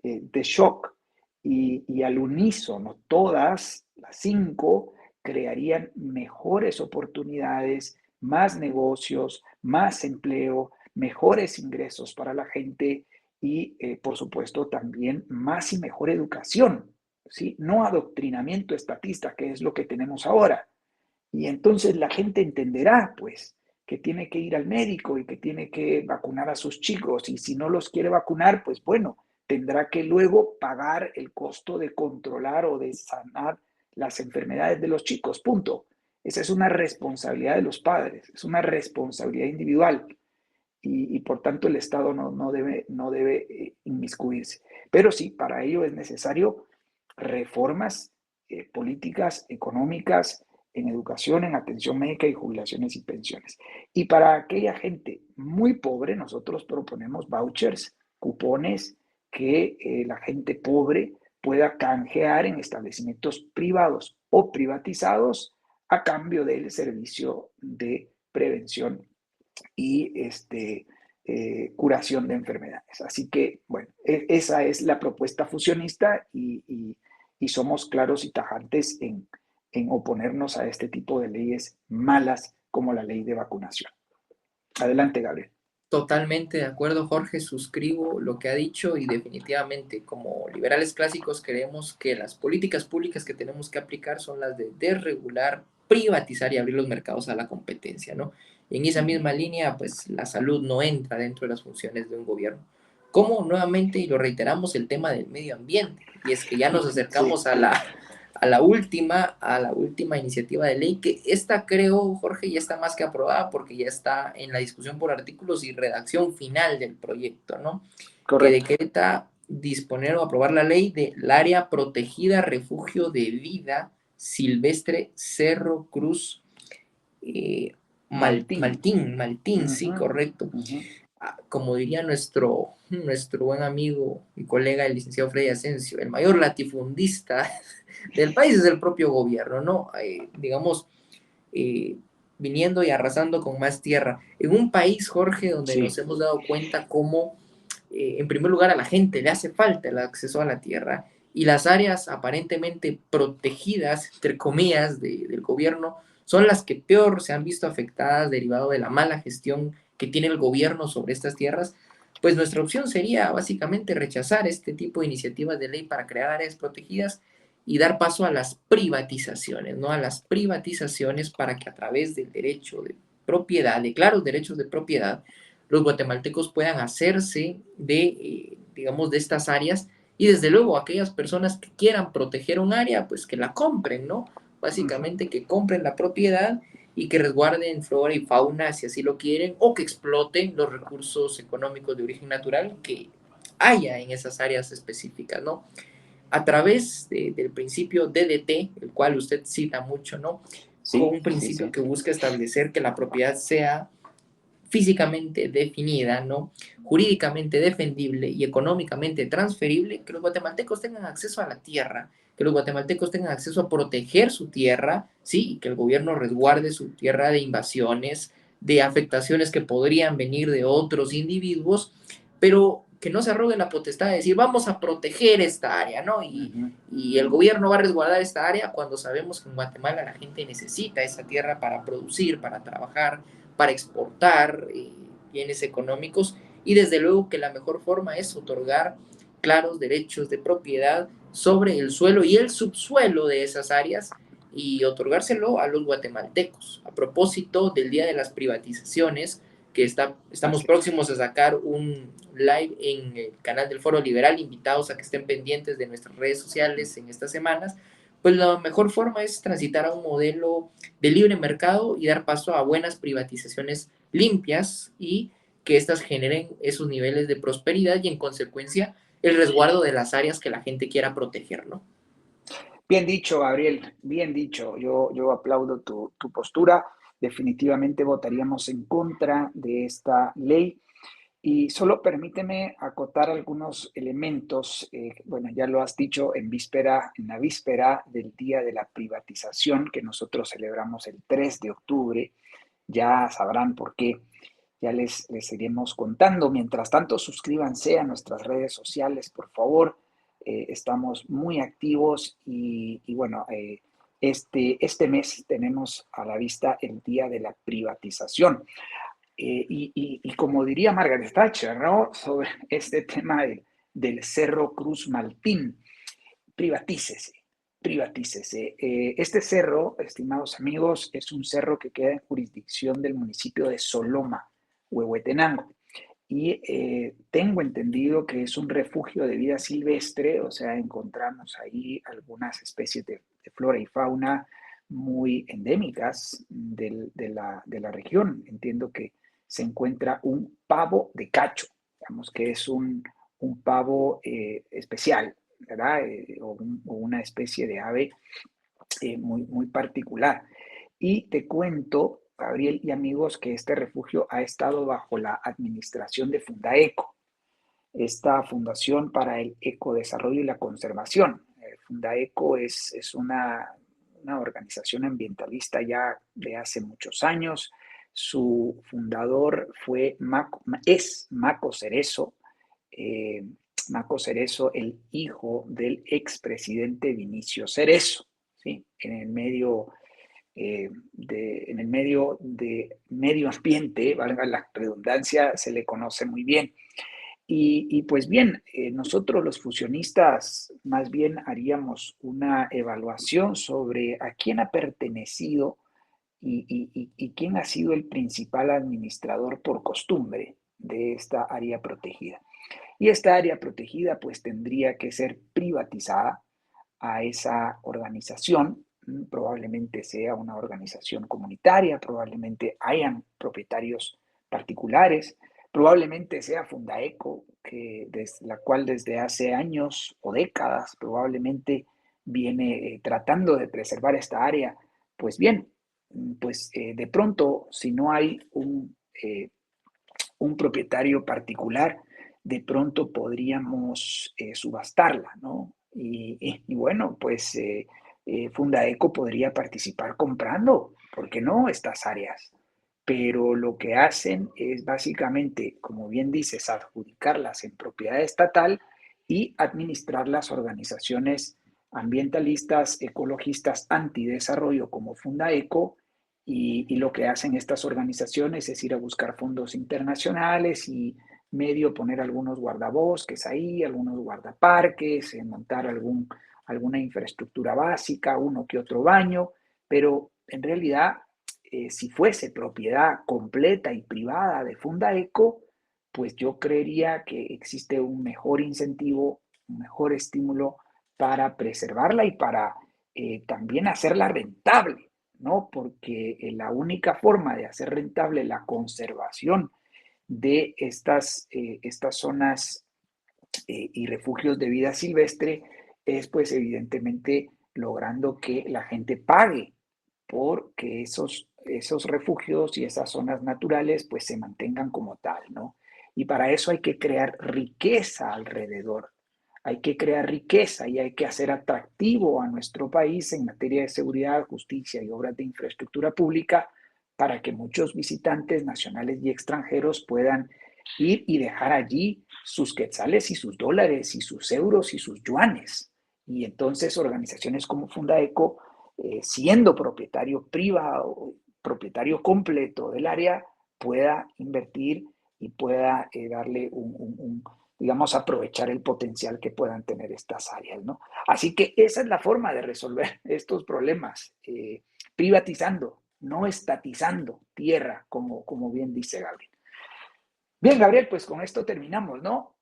de shock y al unísono, todas las 5 crearían mejores oportunidades, más negocios, más empleo, mejores ingresos para la gente y, por supuesto, también más y mejor educación, ¿sí? No adoctrinamiento estatista, que es lo que tenemos ahora. Y entonces la gente entenderá, pues, que tiene que ir al médico y que tiene que vacunar a sus chicos. Y si no los quiere vacunar, pues bueno, tendrá que luego pagar el costo de controlar o de sanar las enfermedades de los chicos. Punto. Esa es una responsabilidad de los padres, es una responsabilidad individual. Y por tanto el Estado no debe inmiscuirse. Pero sí, para ello es necesario reformas políticas, económicas, en educación, en atención médica y jubilaciones y pensiones. Y para aquella gente muy pobre, nosotros proponemos vouchers, cupones que la gente pobre pueda canjear en establecimientos privados o privatizados a cambio del servicio de prevención y curación de enfermedades. Así que, bueno, esa es la propuesta fusionista y somos claros y tajantes en oponernos a este tipo de leyes malas como la ley de vacunación. Adelante, Gabriel. Totalmente de acuerdo, Jorge, suscribo lo que ha dicho y definitivamente como liberales clásicos creemos que las políticas públicas que tenemos que aplicar son las de desregular, privatizar y abrir los mercados a la competencia, ¿no? En esa misma línea, pues la salud no entra dentro de las funciones de un gobierno. Como nuevamente, y lo reiteramos, el tema del medio ambiente, y es que ya nos acercamos Sí. a la última iniciativa de ley, que esta creo, Jorge, ya está más que aprobada porque ya está en la discusión por artículos y redacción final del proyecto, ¿no? Que Correcto. decreta disponer o aprobar la ley del área protegida refugio de vida silvestre Cerro Cruz Maltín. Maltín, sí, Ujú, correcto. ujú. Como diría nuestro buen amigo y colega, el licenciado Freddy Asensio, el mayor latifundista del país es el propio gobierno, ¿no? Digamos, eh, viniendo y arrasando con más tierra. En un país, Jorge, donde nos Sí, hemos dado cuenta cómo, en primer lugar, a la gente le hace falta el acceso a la tierra y las áreas aparentemente protegidas, entre comillas, del gobierno, son las que peor se han visto afectadas derivado de la mala gestión que tiene el gobierno sobre estas tierras, pues nuestra opción sería básicamente rechazar este tipo de iniciativas de ley para crear áreas protegidas y dar paso a las privatizaciones, ¿no? A las privatizaciones para que a través del derecho de propiedad, de claros derechos de propiedad, los guatemaltecos puedan hacerse digamos, de estas áreas y desde luego aquellas personas que quieran proteger un área, pues que la compren, ¿no? ujú, Básicamente que compren la propiedad y que resguarden flora y fauna si así lo quieren o que exploten los recursos económicos de origen natural que haya en esas áreas específicas, ¿no? A través del principio DDT, el cual usted cita mucho, ¿no? Con sí, un sí, principio sí. que busca establecer que la propiedad sea físicamente definida, ¿no? Jurídicamente defendible y económicamente transferible, que los guatemaltecos tengan acceso a la tierra, que los guatemaltecos tengan acceso a proteger su tierra, ¿sí? Y que el gobierno resguarde su tierra de invasiones, de afectaciones que podrían venir de otros individuos, pero que no se arrogue la potestad de decir, vamos a proteger esta área, ¿no? Ujú. Y el gobierno va a resguardar esta área cuando sabemos que en Guatemala la gente necesita esa tierra para producir, para trabajar, para exportar bienes económicos y desde luego que la mejor forma es otorgar claros derechos de propiedad sobre el suelo y el subsuelo de esas áreas y otorgárselo a los guatemaltecos. A propósito del Día de las Privatizaciones, que estamos Así es. próximos a sacar un live en el canal del Foro Liberal, invitados a que estén pendientes de nuestras redes sociales en estas semanas, pues la mejor forma es transitar a un modelo de libre mercado y dar paso a buenas privatizaciones limpias y que éstas generen esos niveles de prosperidad y en consecuencia el resguardo de las áreas que la gente quiera proteger, ¿no? Bien dicho, Gabriel, bien dicho. Yo aplaudo tu postura. Definitivamente votaríamos en contra de esta ley. Y solo permíteme acotar algunos elementos. Bueno, ya lo has dicho en la víspera del Día de la Privatización, que nosotros celebramos el 3 de octubre. Ya sabrán por qué. Ya les iremos contando. Mientras tanto, suscríbanse a nuestras redes sociales, por favor. Estamos muy activos y bueno, este mes tenemos a la vista el Día de la Privatización. Y como diría Margaret Thatcher, ¿no? Sobre este tema del Cerro Cruz Maltín, privatícese, privatícese. Este cerro, estimados amigos, es un cerro que queda en jurisdicción del municipio de Soloma, Huehuetenango. Y tengo entendido que es un refugio de vida silvestre, o sea, encontramos ahí algunas especies de flora y fauna muy endémicas de la región. Entiendo que se encuentra un pavo de cacho, digamos que es un pavo especial, ¿verdad? O una especie de ave muy particular. Y te cuento, Gabriel y amigos, que este refugio ha estado bajo la administración de Fundaeco, esta Fundación para el Ecodesarrollo y la Conservación. Fundaeco es una organización ambientalista ya de hace muchos años. Su fundador es Maco Cerezo, eh, Maco Cerezo, el hijo del expresidente Vinicio Cerezo, ¿sí? En el medio de medio ambiente, valga la redundancia, se le conoce muy bien. Y pues bien, nosotros los fusionistas más bien haríamos una evaluación sobre a quién ha pertenecido y quién ha sido el principal administrador por costumbre de esta área protegida. Y esta área protegida pues tendría que ser privatizada a esa organización. Probablemente sea una organización comunitaria, probablemente hayan propietarios particulares, probablemente sea Fundaeco, la cual desde hace años o décadas probablemente viene tratando de preservar esta área. Pues bien, pues de pronto, si no hay un propietario particular, de pronto podríamos subastarla, ¿no? Y bueno, pues Fundaeco podría participar comprando, ¿por qué no?, estas áreas. Pero lo que hacen es básicamente, como bien dices, adjudicarlas en propiedad estatal y administrar las organizaciones ambientalistas, ecologistas, antidesarrollo como Fundaeco, y lo que hacen estas organizaciones es ir a buscar fondos internacionales y medio poner algunos guardabosques ahí, algunos guardaparques, montar alguna infraestructura básica, uno que otro baño, pero en realidad, si fuese propiedad completa y privada de Fundaeco, pues yo creería que existe un mejor incentivo, un mejor estímulo para preservarla y para también hacerla rentable, ¿no? Porque la única forma de hacer rentable la conservación de estas zonas y refugios de vida silvestre es pues evidentemente logrando que la gente pague porque esos refugios y esas zonas naturales pues se mantengan como tal, ¿no? Y para eso hay que crear riqueza alrededor. Hay que crear riqueza y hay que hacer atractivo a nuestro país en materia de seguridad, justicia y obras de infraestructura pública para que muchos visitantes nacionales y extranjeros puedan ir y dejar allí sus quetzales y sus dólares y sus euros y sus yuanes. Y entonces organizaciones como Fundaeco, siendo propietario privado, propietario completo del área, pueda invertir y pueda darle digamos, aprovechar el potencial que puedan tener estas áreas, ¿no? Así que esa es la forma de resolver estos problemas, privatizando, no estatizando tierra, como bien dice Gabriel. Bien, Gabriel, pues con esto terminamos, ¿no?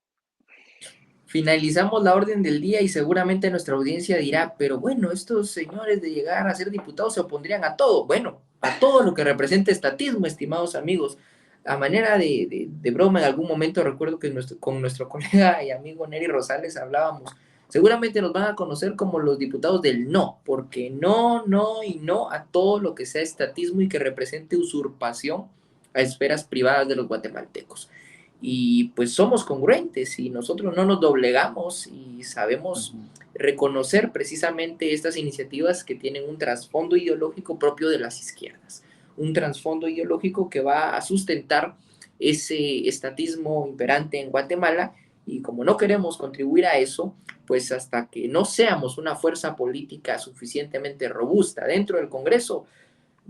Finalizamos la orden del día y seguramente nuestra audiencia dirá, pero bueno, estos señores de llegar a ser diputados se opondrían a todo. Bueno, a todo lo que representa estatismo, estimados amigos. A manera de broma, en algún momento recuerdo que con nuestro colega y amigo Neri Rosales hablábamos, seguramente nos van a conocer como los diputados del no, porque no, no y no a todo lo que sea estatismo y que represente usurpación a esferas privadas de los guatemaltecos. Y pues somos congruentes y nosotros no nos doblegamos y sabemos reconocer precisamente estas iniciativas que tienen un trasfondo ideológico propio de las izquierdas, un trasfondo ideológico que va a sustentar ese estatismo imperante en Guatemala, y como no queremos contribuir a eso, pues hasta que no seamos una fuerza política suficientemente robusta dentro del Congreso,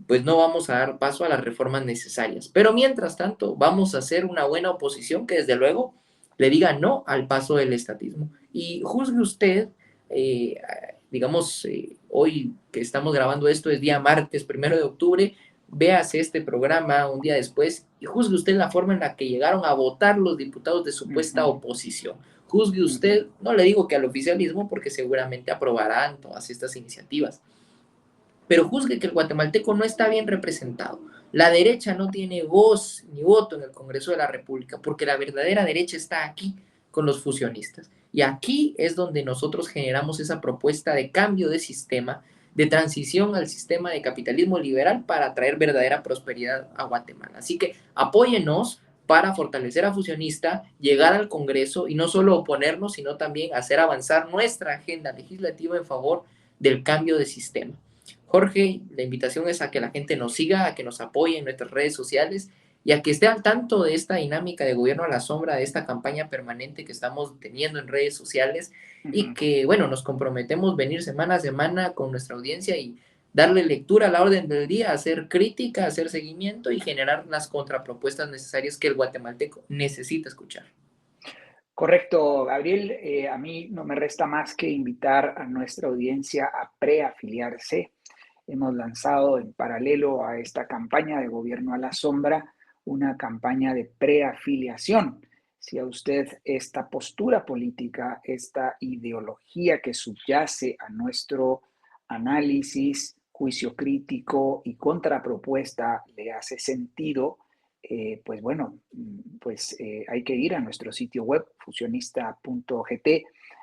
pues no vamos a dar paso a las reformas necesarias. Pero mientras tanto, vamos a hacer una buena oposición que desde luego le diga no al paso del estatismo. Y juzgue usted, eh, digamos, hoy que estamos grabando esto es día martes 1 de octubre, véase este programa un día después y juzgue usted la forma en la que llegaron a votar los diputados de supuesta oposición. Juzgue usted, no le digo que al oficialismo, porque seguramente aprobarán todas estas iniciativas, pero juzgue que el guatemalteco no está bien representado. La derecha no tiene voz ni voto en el Congreso de la República, porque la verdadera derecha está aquí con los fusionistas. Y aquí es donde nosotros generamos esa propuesta de cambio de sistema, de transición al sistema de capitalismo liberal para traer verdadera prosperidad a Guatemala. Así que apóyenos para fortalecer a Fusionista, llegar al Congreso y no solo oponernos, sino también hacer avanzar nuestra agenda legislativa en favor del cambio de sistema. Jorge, la invitación es a que la gente nos siga, a que nos apoye en nuestras redes sociales y a que esté al tanto de esta dinámica de gobierno a la sombra, de esta campaña permanente que estamos teniendo en redes sociales y que, bueno, nos comprometemos venir semana a semana con nuestra audiencia y darle lectura a la orden del día, hacer crítica, hacer seguimiento y generar las contrapropuestas necesarias que el guatemalteco necesita escuchar. Correcto, Gabriel. A mí no me resta más que invitar a nuestra audiencia a preafiliarse. Hemos lanzado en paralelo a esta campaña de gobierno a la sombra una campaña de preafiliación. Si a usted esta postura política, esta ideología que subyace a nuestro análisis, juicio crítico y contrapropuesta le hace sentido, pues bueno, pues hay que ir a nuestro sitio web fusionista.gt.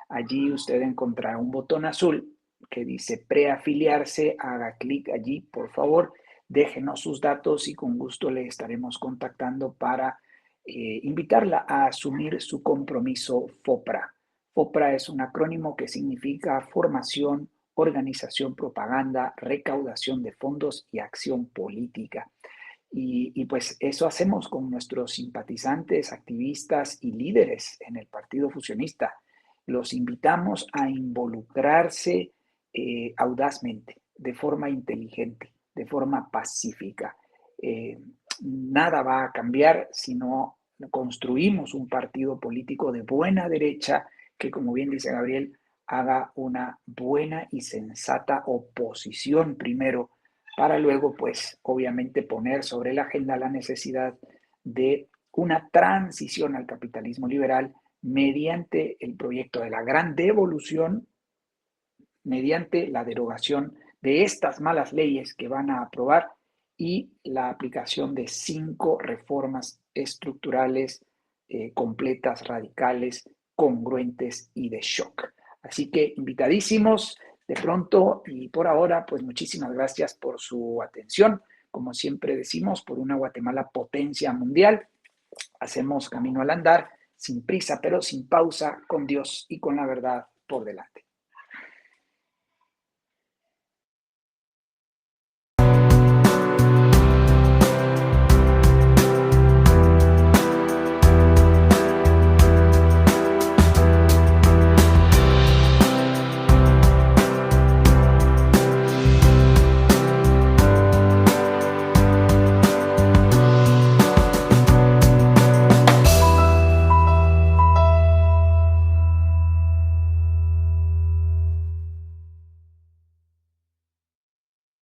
Allí usted encontrará un botón azul que dice preafiliarse. Haga clic allí, por favor, déjenos sus datos y con gusto le estaremos contactando para invitarla a asumir su compromiso FOPRA. FOPRA es un acrónimo que significa formación, organización, propaganda, recaudación de fondos y acción política. Y pues eso hacemos con nuestros simpatizantes, activistas y líderes en el Partido Fusionista. Los invitamos a involucrarse audazmente, de forma inteligente, de forma pacífica. Nada va a cambiar si no construimos un partido político de buena derecha que, como bien dice Gabriel, haga una buena y sensata oposición primero para luego, pues, obviamente poner sobre la agenda la necesidad de una transición al capitalismo liberal mediante el proyecto de la gran devolución, mediante la derogación de estas malas leyes que van a aprobar y la aplicación de 5 reformas estructurales completas, radicales, congruentes y de shock. Así que invitadísimos de pronto y por ahora, pues muchísimas gracias por su atención. Como siempre decimos, por una Guatemala potencia mundial, hacemos camino al andar, sin prisa, pero sin pausa, con Dios y con la verdad por delante.